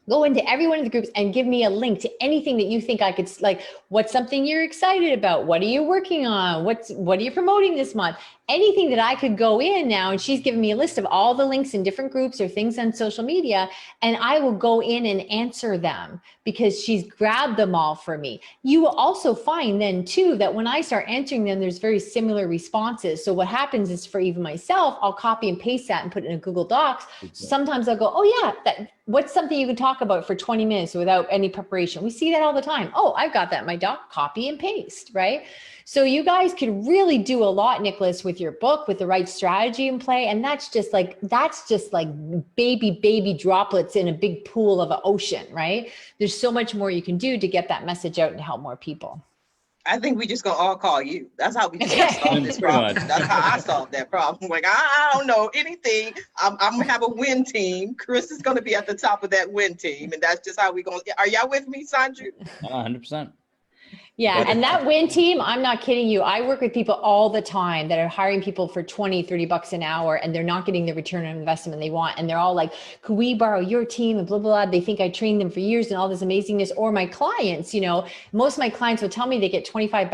Go into every one of the groups and give me a link to anything that you think I could, like, what's something you're excited about? What are you working on? What are you promoting this month? Anything that I could go in now. And she's given me a list of all the links in different groups or things on social media. And I will go in and answer them because she's grabbed them all for me. You will also find then too, that when I start answering them, there's very similar responses. So what happens is, for even myself, I'll copy and paste that and put it in a Google Docs. Sometimes I'll go, oh yeah, what's something you can talk about for 20 minutes without any preparation? We see that all the time. Oh, I've got that in my doc, copy and paste, right? So you guys could really do a lot, Nicholas, with your book, with the right strategy in play. And that's just like baby droplets in a big pool of an ocean, right? There's so much more you can do to get that message out and help more people. I think we just gonna all call you. That's how we just solve this problem. That's how I solved that problem. Like, I don't know anything. I'm gonna have a WIN team. Kris is gonna be at the top of that WIN team, and that's just how we gonna. Are y'all with me, Sanju? 100%. Yeah. And that WIN team, I'm not kidding you. I work with people all the time that are hiring people for $20-$30 an hour, and they're not getting the return on investment they want. And they're all like, could we borrow your team and blah, blah, blah. They think I trained them for years and all this amazingness. Or my clients, most of my clients will tell me they get 25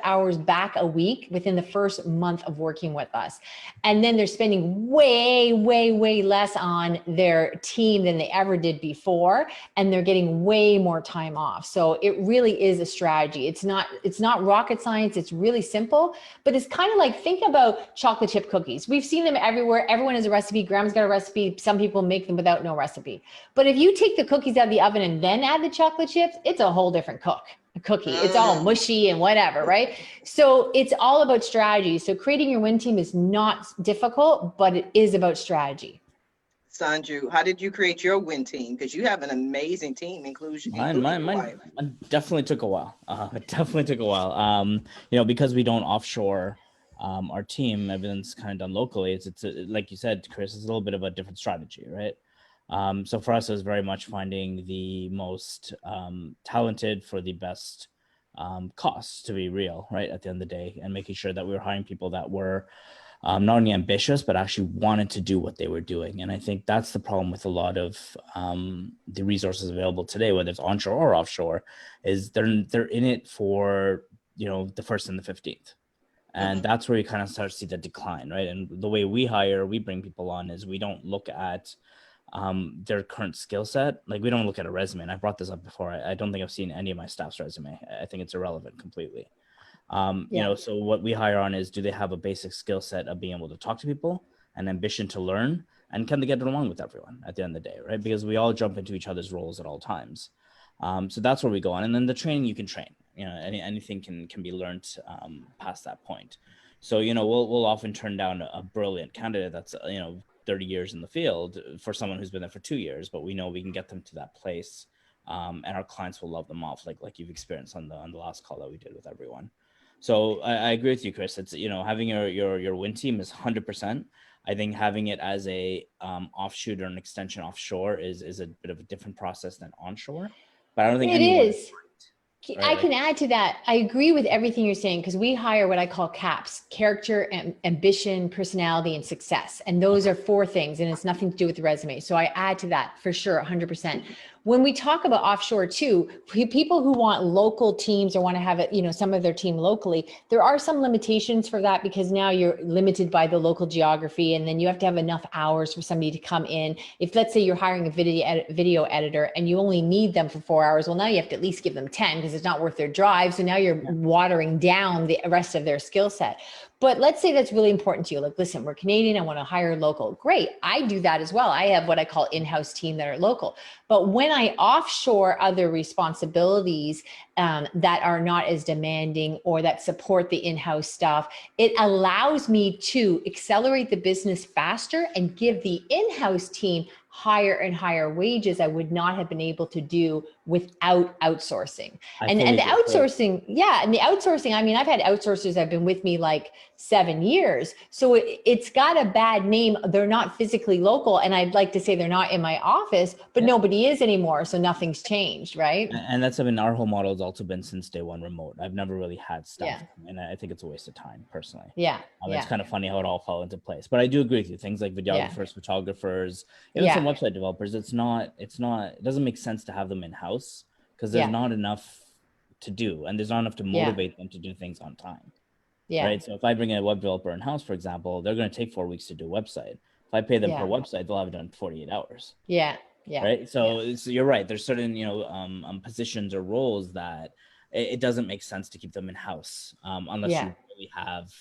hours back a week within the first month of working with us. And then they're spending way, way, way less on their team than they ever did before. And they're getting way more time off. So it really is a strategy. It's not rocket science. It's really simple, but it's kind of like, think about chocolate chip cookies. We've seen them everywhere. Everyone has a recipe. Grandma's got a recipe. Some people make them without no recipe. But if you take the cookies out of the oven and then add the chocolate chips, it's a whole different cookie. It's all mushy and whatever, right? So it's all about strategy. So creating your WIN team is not difficult, but it is about strategy. Sanju, how did you create your WIN team? Because you have an amazing team, including Mine definitely took a while. It definitely took a while. Because we don't offshore our team, everything's kind of done locally. It's like you said, Kris, it's a little bit of a different strategy, right? So for us, it was very much finding the most talented for the best costs, to be real, right? At the end of the day, and making sure that we were hiring people that were not only ambitious, but actually wanted to do what they were doing. And I think that's the problem with a lot of the resources available today, whether it's onshore or offshore, is they're in it for, the first and the 15th. And that's where you kind of start to see the decline, right? And the way we bring people on is we don't look at their current skill set. Like, we don't look at a resume. And I brought this up before. I don't think I've seen any of my staff's resume. I think it's irrelevant completely. So what we hire on is, do they have a basic skill set of being able to talk to people, an ambition to learn, and can they get along with everyone at the end of the day, right? Because we all jump into each other's roles at all times. So that's where we go on. And then the training, you can train, anything can be learned past that point. So, we'll often turn down a brilliant candidate that's, 30 years in the field for someone who's been there for 2 years, but we know we can get them to that place. And our clients will love them off, like you've experienced on the last call that we did with everyone. So I agree with you, Kris. It's, having your W.I.N team is 100%. I think having it as a offshoot or an extension offshore is a bit of a different process than onshore. But I don't think It anyone is. right? I can add to that. I agree with everything you're saying, because we hire what I call CAPS: character, ambition, personality, and success. And those are 4 things, and it's nothing to do with the resume. So I add to that for sure, 100%. When we talk about offshore too, people who want local teams or want to have it, some of their team locally, there are some limitations for that, because now you're limited by the local geography, and then you have to have enough hours for somebody to come in. If, let's say, you're hiring a video editor and you only need them for 4 hours, well, now you have to at least give them 10, because it's not worth their drive. So now you're watering down the rest of their skill set. But let's say that's really important to you. Like, listen, we're Canadian, I want to hire local. Great. I do that as well. I have what I call in-house team that are local. But when I offshore other responsibilities that are not as demanding or that support the in-house stuff, it allows me to accelerate the business faster and give the in-house team higher and higher wages I would not have been able to do without outsourcing. And the outsourcing, and the outsourcing, I mean, I've had outsourcers that have been with me like 7 years. So it's got a bad name. They're not physically local. And I'd like to say they're not in my office, but nobody is anymore. So nothing's changed, right? And that's, our whole model has also been since day one remote. I've never really had staff. And I think it's a waste of time personally. It's kind of funny how it all fell into place, but I do agree with you. Things like videographers, photographers, even some website developers, it doesn't make sense to have them in-house, because there's not enough to do, and there's not enough to motivate them to do things on time. Right. So if I bring a web developer in-house, for example, they're going to take 4 weeks to do a website. If I pay them per website, they'll have it done in 48 hours. Right. So you're right. There's certain, positions or roles that it doesn't make sense to keep them in-house unless you really have,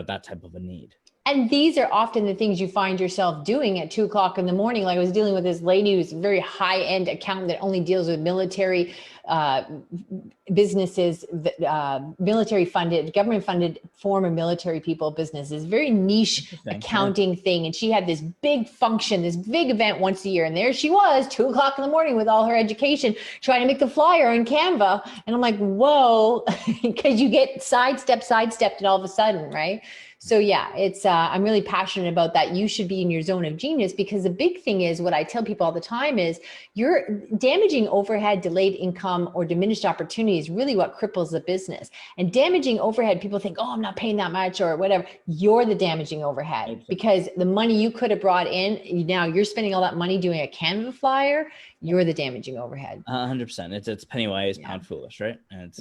that type of a need. And these are often the things you find yourself doing at 2 o'clock in the morning. Like, I was dealing with this lady who's a very high-end accountant that only deals with military businesses, military funded, government funded former military people businesses, very niche accounting thing. And she had this big function, this big event once a year. And there she was, 2 o'clock in the morning with all her education, trying to make the flyer on Canva. And I'm like, whoa, because you get sidestepped and all of a sudden, right? So it's, I'm really passionate about that. You should be in your zone of genius, because the big thing is, what I tell people all the time is, you're damaging overhead, delayed income, or diminished opportunity is really what cripples the business. And damaging overhead, people think, oh, I'm not paying that much or whatever. You're the damaging overhead, because the money you could have brought in, now you're spending all that money doing a Canva flyer. You're the damaging overhead. 100%. It's penny wise, pound foolish, right? And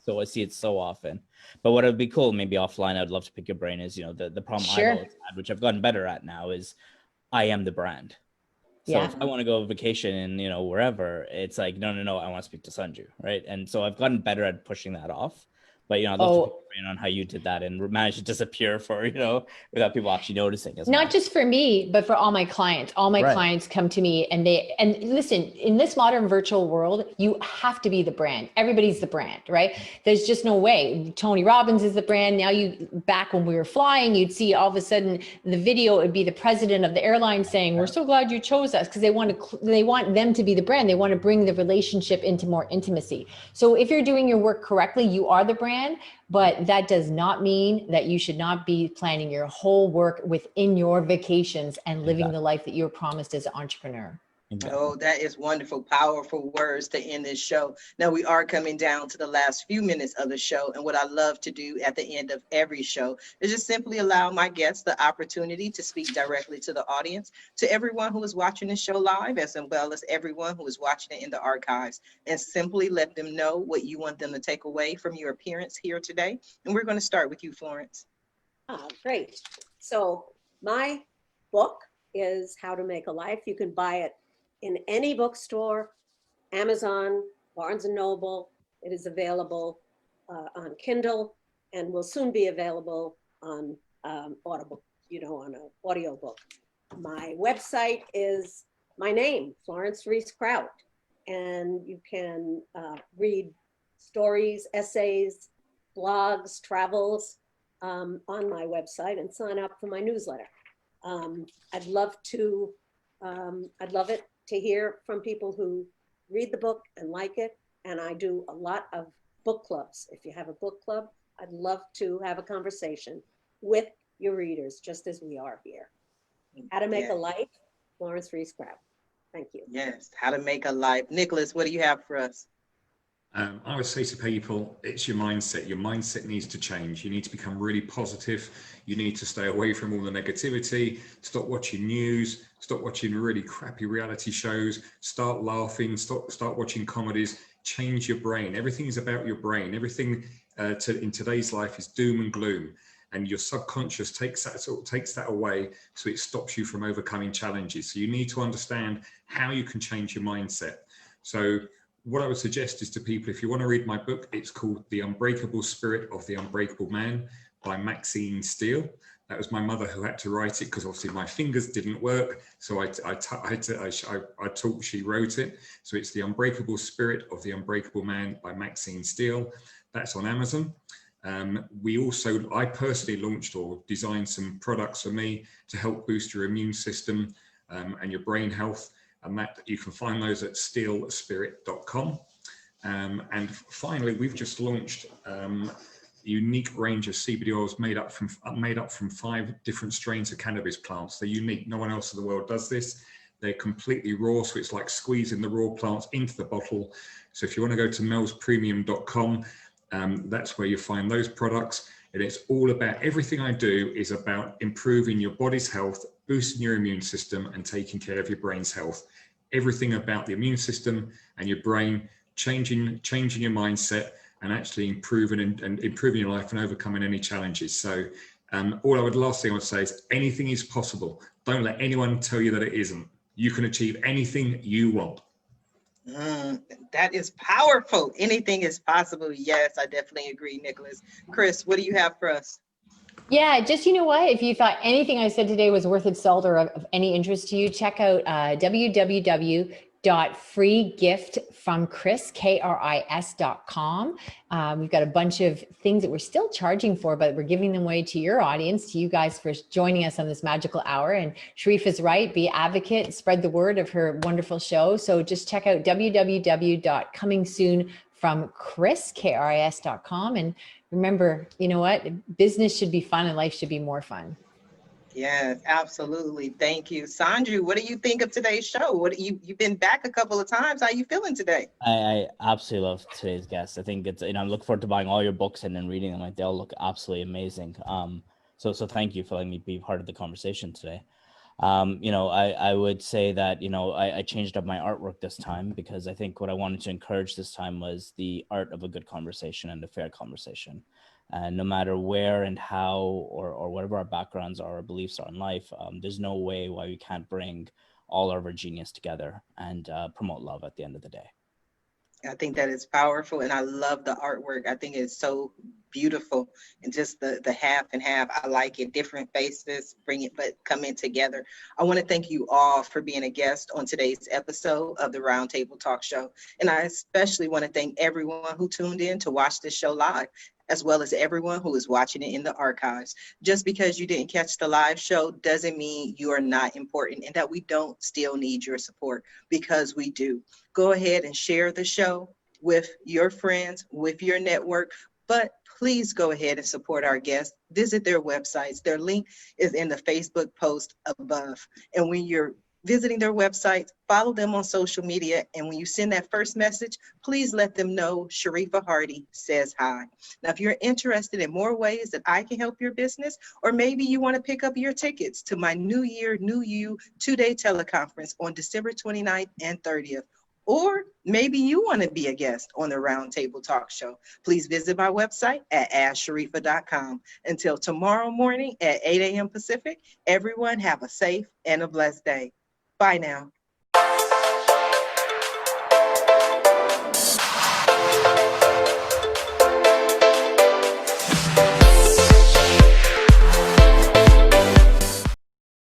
so I see it so often. But what would be cool, maybe offline, I'd love to pick your brain, is, the problem I've always had, which I've gotten better at now, is I am the brand. So if I want to go on vacation and, wherever, it's like, no, I want to speak to Sanju, right? And so I've gotten better at pushing that off. But, I'd love to pick your brain on how you did that and managed to disappear for, without people actually noticing as well. Not just for me, but for all my clients. All my clients come to me and listen, in this modern virtual world, you have to be the brand. Everybody's the brand, right? There's just no way. Tony Robbins is the brand. Now back when we were flying, you'd see all of a sudden the video, it would be the president of the airline saying, we're so glad you chose us, because they want them to be the brand. They want to bring the relationship into more intimacy. So if you're doing your work correctly, you are the brand. But that does not mean that you should not be planning your whole work within your vacations and living the life that you're promised as an entrepreneur. Oh, that is wonderful, powerful words to end this show. Now we are coming down to the last few minutes of the show. And what I love to do at the end of every show is just simply allow my guests the opportunity to speak directly to the audience, to everyone who is watching this show live, as well as everyone who is watching it in the archives, and simply let them know what you want them to take away from your appearance here today. And we're going to start with you, Florence. Great. So my book is How to Make a Life. You can buy it in any bookstore, Amazon, Barnes & Noble. It is available on Kindle, and will soon be available on Audible, on an audio book. My website is my name, Florence Reiss Kraut, and you can read stories, essays, blogs, travels on my website and sign up for my newsletter. I'd love it to hear from people who read the book and like it. And I do a lot of book clubs. If you have a book club, I'd love to have a conversation with your readers, just as we are here. How to Make a Life, Florence Reiss Kraut. Thank you. Yes, How to Make a Life. Nicholas, what do you have for us? I would say to people, it's your mindset. Your mindset needs to change. You need to become really positive. You need to stay away from all the negativity. Stop watching news. Stop watching really crappy reality shows. Start laughing. Start watching comedies. Change your brain. Everything is about your brain. Everything in today's life is doom and gloom. And your subconscious takes that away, so it stops you from overcoming challenges. So you need to understand how you can change your mindset. So what I would suggest is to people, if you want to read my book, it's called The Unbreakable Spirit of the Unbreakable Man by Maxine Steele. That was my mother who had to write it, because obviously my fingers didn't work. So I taught, she wrote it. So it's The Unbreakable Spirit of the Unbreakable Man by Maxine Steele. That's on Amazon. I personally launched or designed some products for me to help boost your immune system and your brain health. And that you can find those at steelspirit.com. And finally, we've just launched a unique range of CBD oils made up from 5 different strains of cannabis plants. They're unique. No one else in the world does this. They're completely raw, so it's like squeezing the raw plants into the bottle. So if you want to go to melspremium.com, that's where you find those products. And it's all about, everything I do is about improving your body's health, boosting your immune system, and taking care of your brain's health. Everything about the immune system and your brain, changing your mindset, and actually improving your life and overcoming any challenges. So last thing I would say is anything is possible. Don't let anyone tell you that it isn't. You can achieve anything you want. That is powerful. Anything is possible. Yes, I definitely agree, Nicholas. Kris, what do you have for us? Yeah, just, you know what, if you thought anything I said today was worth its salt or of any interest to you, check out www.freegiftfromkris.com. We've got a bunch of things that we're still charging for, but we're giving them away to your audience, to you guys, for joining us on this magical hour. And Sharif is right, be advocate, spread the word of her wonderful show. So just check out www.comingsoonfromkris.com. And remember, you know what, business should be fun and life should be more fun. Yes, absolutely. Thank you. Sanju, what do you think of today's show? You've been back a couple of times. How are you feeling today? I absolutely love today's guest. I think it's, I look forward to buying all your books and then reading them. Like, they'll look absolutely amazing. So thank you for letting me be part of the conversation today. I would say that, I changed up my artwork this time, because I think what I wanted to encourage this time was the art of a good conversation and a fair conversation. And no matter where and how or whatever our backgrounds are or beliefs are in life, there's no way why we can't bring all of our genius together and promote love at the end of the day. I think that is powerful, and I love the artwork. I think it's so beautiful, and just the half and half. I like it. Different faces, but coming together. I want to thank you all for being a guest on today's episode of the Roundtable Talk Show, and I especially want to thank everyone who tuned in to watch this show live, as well as everyone who is watching it in the archives. Just because you didn't catch the live show doesn't mean you are not important and that we don't still need your support, because we do. Go ahead and share the show with your friends, with your network, but please go ahead and support our guests. Visit their websites. Their link is in the Facebook post above. And when you're visiting their websites, follow them on social media. And when you send that first message, please let them know Sharifa Hardy says hi. Now, if you're interested in more ways that I can help your business, or maybe you want to pick up your tickets to my New Year, New You 2-day teleconference on December 29th and 30th, or maybe you want to be a guest on the Roundtable Talk Show, please visit my website at asksharifa.com. Until tomorrow morning at 8 a.m. Pacific, everyone have a safe and a blessed day. Bye now.